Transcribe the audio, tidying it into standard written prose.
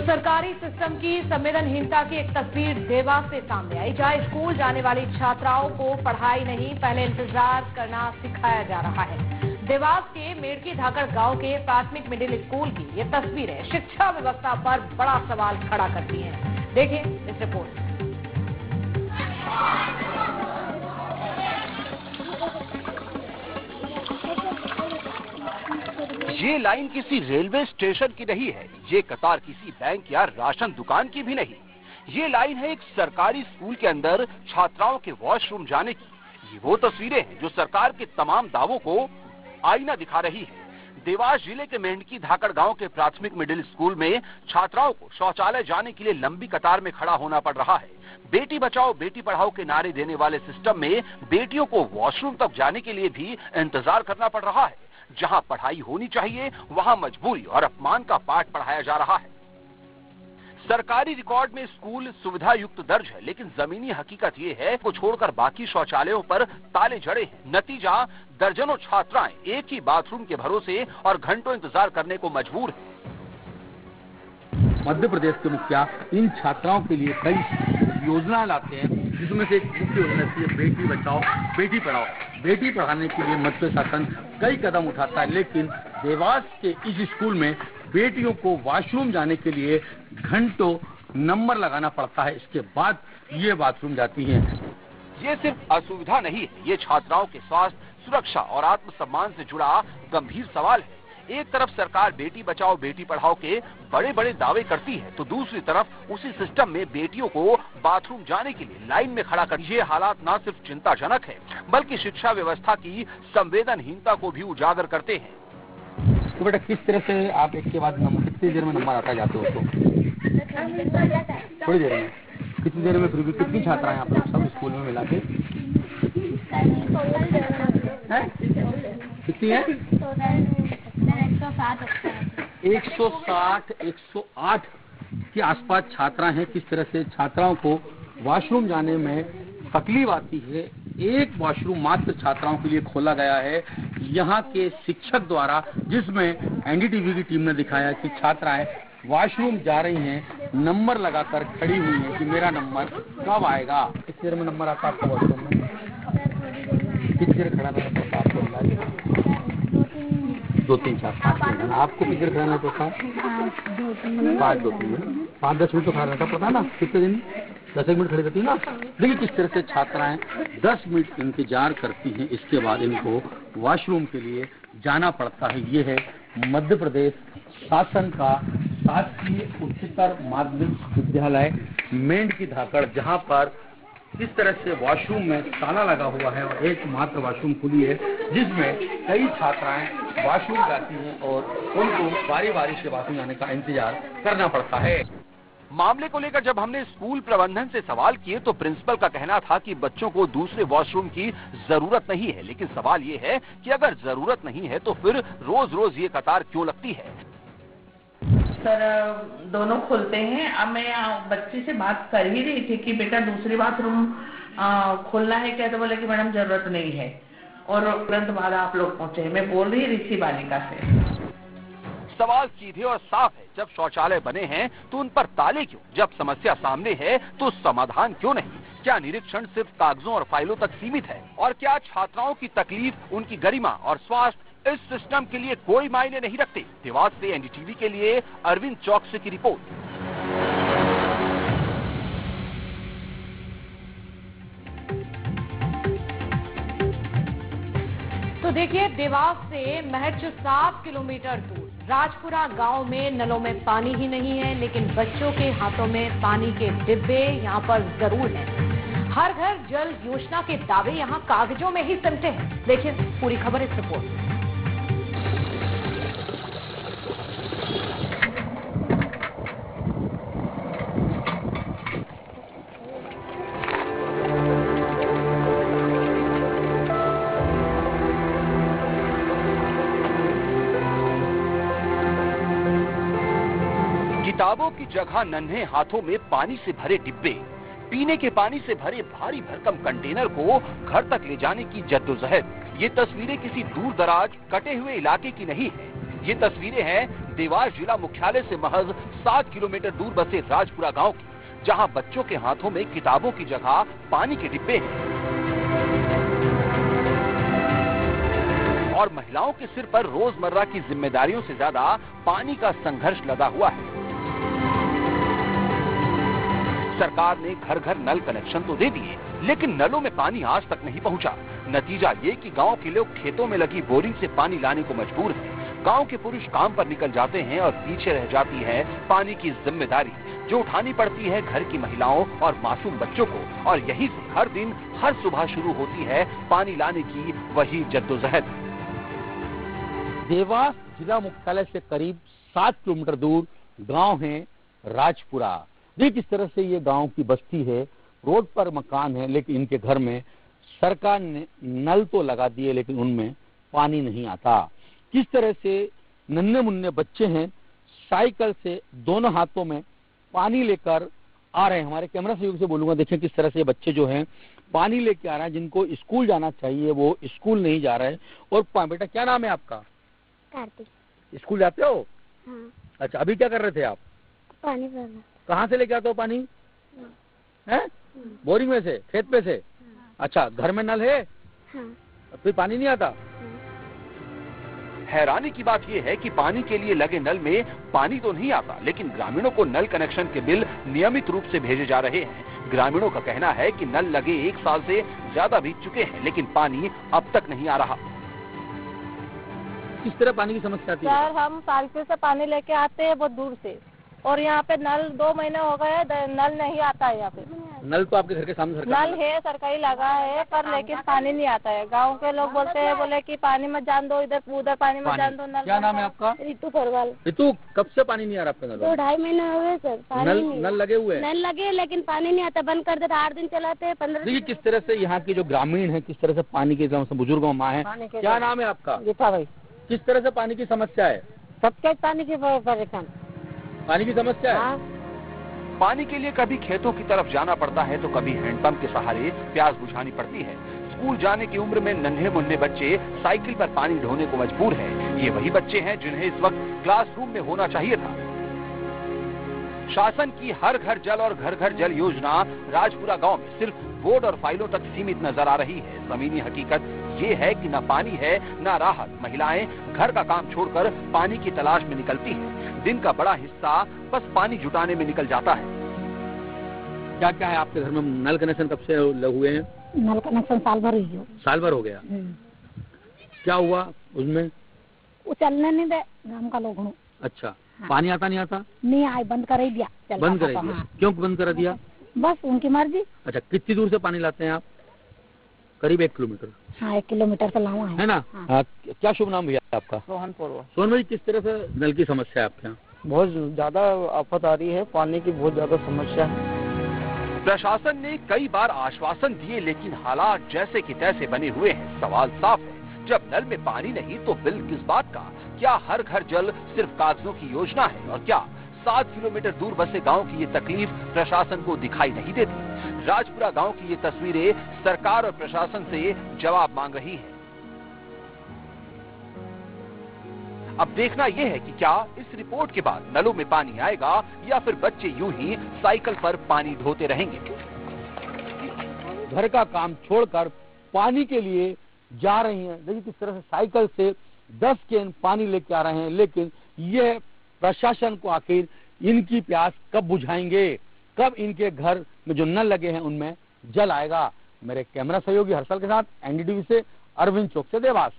सरकारी सिस्टम की संवेदनहीनता की एक तस्वीर देवास से सामने आई, जहां स्कूल जाने वाली छात्राओं को पढ़ाई नहीं, पहले इंतजार करना सिखाया जा रहा है। देवास के मेड़की धाकड़ गांव के प्राथमिक मिडिल स्कूल की ये तस्वीरें शिक्षा व्यवस्था पर बड़ा सवाल खड़ा करती हैं। देखिए इस रिपोर्ट। ये लाइन किसी रेलवे स्टेशन की नहीं है, ये कतार किसी बैंक या राशन दुकान की भी नहीं। ये लाइन है एक सरकारी स्कूल के अंदर छात्राओं के वॉशरूम जाने की। ये वो तस्वीरें हैं जो सरकार के तमाम दावों को आईना दिखा रही है। देवास जिले के मेंढकी धाकड़ गांव के प्राथमिक मिडिल स्कूल में छात्राओं को शौचालय जाने के लिए लंबी कतार में खड़ा होना पड़ रहा है। बेटी बचाओ बेटी पढ़ाओ के नारे देने वाले सिस्टम में बेटियों को वॉशरूम तक जाने के लिए भी इंतजार करना पड़ रहा है। जहां पढ़ाई होनी चाहिए वहां मजबूरी और अपमान का पाठ पढ़ाया जा रहा है। सरकारी रिकॉर्ड में स्कूल सुविधा युक्त दर्ज है, लेकिन जमीनी हकीकत ये है को छोड़कर बाकी शौचालयों पर ताले जड़े हैं। नतीजा, दर्जनों छात्राएं एक ही बाथरूम के भरोसे और घंटों इंतजार करने को मजबूर हैं। मध्य प्रदेश के मुखिया इन छात्राओं के लिए कई योजना लाते हैं, जिसमें से एक मुख्य योजना है बेटी बचाओ बेटी पढ़ाओ। बेटी पढ़ाने के लिए मध्य शासन कई कदम उठाता है, लेकिन देवास के इस स्कूल में बेटियों को वॉशरूम जाने के लिए घंटों नंबर लगाना पड़ता है, इसके बाद ये बाथरूम जाती हैं। ये सिर्फ असुविधा नहीं है, ये छात्राओं के स्वास्थ्य, सुरक्षा और आत्मसम्मान से जुड़ा गंभीर सवाल है। एक तरफ सरकार बेटी बचाओ बेटी पढ़ाओ के बड़े बड़े दावे करती है, तो दूसरी तरफ उसी सिस्टम में बेटियों को बाथरूम जाने के लिए लाइन में खड़ा कर। ये हालात न सिर्फ चिंताजनक है, बल्कि शिक्षा व्यवस्था की संवेदनहीनता को भी उजागर करते हैं। तो बेटा, किस तरह से आप एक के बाद नंबर, कितनी देर में नंबर आता जाते हो? तो थोड़ी देर में, कितनी देर में? फिर भी कितनी छात्राएं आप लोग सब स्कूल में मिला के? कितनी है? 160, 108 के आसपास छात्रा हैं। किस तरह से छात्राओं को वॉशरूम जाने में तकलीफ आती है। एक वॉशरूम मात्र छात्राओं के लिए खोला गया है यहाँ के शिक्षक द्वारा, जिसमें एनडीटीवी की टीम ने दिखाया कि छात्राएं वॉशरूम जा रही हैं, नंबर लगाकर खड़ी हुई हैं कि मेरा नंबर कब आएगा। किस देर में नंबर आता है आपका वॉशरूम में? किस देर खड़ा रहना पड़ता है आपको? 2-3 4 आपको किधर खड़ा पड़ता है? 5-2-3 मिनट, 5-10 मिनट तो खड़ा रहना पड़ता है ना। कितने दिन? 10 मिनट खड़ी रहती है ना। देखिए किस तरह से छात्राएं 10 मिनट इंतजार करती हैं, इसके बाद इनको वॉशरूम के लिए जाना पड़ता है। ये है मध्य प्रदेश शासन का शासकीय उच्चतर माध्यमिक विद्यालय मेंढकी धाकड़, जहां पर इस तरह से वॉशरूम में ताला लगा हुआ है और एकमात्र वॉशरूम खुली है, जिसमें कई छात्राएं वॉशरूम जाती हैं और उनको बारी बारी से वॉशरूम जाने का इंतजार करना पड़ता है। मामले को लेकर जब हमने स्कूल प्रबंधन से सवाल किए तो प्रिंसिपल का कहना था कि बच्चों को दूसरे वॉशरूम की जरूरत नहीं है, लेकिन सवाल ये है कि अगर जरूरत नहीं है तो फिर रोज रोज ये कतार क्यों लगती है। सर, दोनों खुलते हैं। अब मैं बच्ची से बात कर ही रही थी कि बेटा दूसरी बाथरूम खोलना है क्या, तो बोले कि मैडम जरूरत नहीं है, और तुरंत बाद आप लोग पहुंचे। मैं बोल रही ऋषि बालिका से। सवाल सीधे और साफ है, जब शौचालय बने हैं तो उन पर ताले क्यों? जब समस्या सामने है तो समाधान क्यों नहीं? क्या निरीक्षण सिर्फ कागजों और फाइलों तक सीमित है? और क्या छात्राओं की तकलीफ, उनकी गरिमा और स्वास्थ्य इस सिस्टम के लिए कोई मायने नहीं रखते? देवास से एनडीटीवी के लिए अरविंद चौकसी की रिपोर्ट। तो देखिए, देवास से महज 7 किलोमीटर दूर राजपुरा गांव में नलों में पानी ही नहीं है, लेकिन बच्चों के हाथों में पानी के डिब्बे यहां पर जरूर हैं। हर घर जल योजना के दावे यहां कागजों में ही सिमटे हैं। देखिए पूरी खबर इस रिपोर्ट में। किताबों की जगह नन्हे हाथों में पानी से भरे डिब्बे, पीने के पानी से भरे भारी भरकम कंटेनर को घर तक ले जाने की जद्दोजहद। ये तस्वीरें किसी दूर दराज कटे हुए इलाके की नहीं है, ये तस्वीरें हैं देवास जिला मुख्यालय से महज 7 किलोमीटर दूर बसे राजपुरा गांव की, जहां बच्चों के हाथों में किताबों की जगह पानी के डिब्बे हैं और महिलाओं के सिर पर रोजमर्रा की जिम्मेदारियों से ज्यादा पानी का संघर्ष लदा हुआ है। सरकार ने घर घर नल कनेक्शन तो दे दिए, लेकिन नलों में पानी आज तक नहीं पहुंचा। नतीजा ये कि गांव के लोग खेतों में लगी बोरिंग से पानी लाने को मजबूर हैं। गांव के पुरुष काम पर निकल जाते हैं और पीछे रह जाती है पानी की जिम्मेदारी, जो उठानी पड़ती है घर की महिलाओं और मासूम बच्चों को। और यही से हर दिन हर सुबह शुरू होती है पानी लाने की वही जद्दोजहद। देवास जिला मुख्यालय से करीब 7 किलोमीटर दूर गांव है राजपुरा। देखिए किस तरह से ये गांव की बस्ती है, रोड पर मकान है, लेकिन इनके घर में सरकार ने नल तो लगा दिए लेकिन उनमें पानी नहीं आता। किस तरह से नन्हे मुन्ने बच्चे हैं, साइकिल से दोनों हाथों में पानी लेकर आ रहे हैं। हमारे कैमरा सहयोगी से बोलूंगा, देखें किस तरह से बच्चे जो हैं पानी लेके आ रहे हैं। जिनको स्कूल जाना चाहिए वो स्कूल नहीं जा रहे हैं। और बेटा क्या नाम है आपका? कार्तिक। स्कूल जाते हो? हाँ। अच्छा, अभी क्या कर रहे थे आप? पानी भरना। कहाँ से लेके आते हो पानी? है बोरिंग में से, खेत पे से? अच्छा, घर में नल है? हाँ। फिर पानी नहीं आता? हैरानी की बात यह है कि पानी के लिए लगे नल में पानी तो नहीं आता, लेकिन ग्रामीणों को नल कनेक्शन के बिल नियमित रूप से भेजे जा रहे हैं। ग्रामीणों का कहना है कि नल लगे 1 साल से ज्यादा बीत चुके हैं, लेकिन पानी अब तक नहीं आ रहा। किस तरह पानी की समस्या आती है? सर, हम सालपुर से पानी लेके आते हैं बहुत दूर से, और यहाँ पे नल 2 महीने हो गए, नल नहीं आता है यहाँ पे। नल तो आपके घर के सामने सरकार नल है, सरकारी लगा है, पर लेकिन पानी नहीं आता है। गांव के लोग बोलते हैं, बोले कि पानी मत जान दो, इधर उधर पानी मत जान दो। नल क्या नाम है आपका? रितु परवाल। रितु, कब से पानी नहीं आ रहा आपके नल? 2-2.5 महीने हुए सर, पानी नहीं। नल लगे हुए हैं? नल लगे लेकिन पानी नहीं आता, बंद कर देते, 8 दिन चलाते हैं, 15 देखिए किस तरह से यहाँ के जो ग्रामीण है, किस तरह से पानी के बुजुर्गों माँ है। क्या नाम है आपका? गीता भाई। किस तरह से पानी की समस्या है? सबके पानी की परेशान। पानी की समस्या है। पानी के लिए कभी खेतों की तरफ जाना पड़ता है तो कभी हैंडपंप के सहारे प्यास बुझानी पड़ती है। स्कूल जाने की उम्र में नन्हे मुन्ने बच्चे साइकिल पर पानी ढोने को मजबूर हैं। ये वही बच्चे हैं जिन्हें इस वक्त क्लासरूम में होना चाहिए था। शासन की हर घर जल और घर घर जल योजना राजपुरा गांव में सिर्फ बोर्ड और फाइलों तक सीमित नजर आ रही है। जमीनी हकीकत ये है कि न पानी है न राहत। महिलाएं घर का काम छोड़कर पानी की तलाश में निकलती हैं। दिन का बड़ा हिस्सा बस पानी जुटाने में निकल जाता है। क्या क्या है आपके घर में? नल कनेक्शन कब से हुए हैं? नल कनेक्शन साल भर ही हो। साल भर हो गया। क्या हुआ उसमें? वो चलने नहीं दे गाँव का लोग। अच्छा, हाँ। पानी आता नहीं आता? नहीं आए, बंद कर ही दिया। बंद कर दिया? हाँ। क्यों बंद कर दिया? बस उनकी मर्जी। अच्छा, कितनी दूर से पानी लाते हैं आप? करीब 1 किलोमीटर। हाँ, 1 किलोमीटर से लावा है ना? हाँ। क्या शुभ नाम भैया आपका? सोहन पौरवा। सोहन भाई, किस तरह से नल की समस्या है आपके यहाँ? बहुत ज्यादा आफत आ रही है, पानी की बहुत ज्यादा समस्या है। प्रशासन ने कई बार आश्वासन दिए, लेकिन हालात जैसे कि तैसे बने हुए हैं। सवाल साफ है, जब नल में पानी नहीं तो बिल किस बात का? क्या हर घर जल सिर्फ कागजों की योजना है? और क्या 7 किलोमीटर दूर बसे गांव की ये तकलीफ प्रशासन को दिखाई नहीं देती? राजपुरा गांव की ये तस्वीरें सरकार और प्रशासन से जवाब मांग रही हैं। अब देखना यह है कि क्या इस रिपोर्ट के बाद नलों में पानी आएगा या फिर बच्चे यूं ही साइकिल पर पानी ढोते रहेंगे। घर का काम छोड़कर पानी के लिए जा रही हैं। देखिए किस तरह से साइकिल से 10 कैन पानी लेके आ रहे हैं, लेकिन ये प्रशासन को आखिर इनकी प्यास कब बुझाएंगे? कब इनके घर में जो नल लगे हैं उनमें जल आएगा? मेरे कैमरा सहयोगी हर्षल के साथ एनडीटीवी से अरविंद चौक से देवास।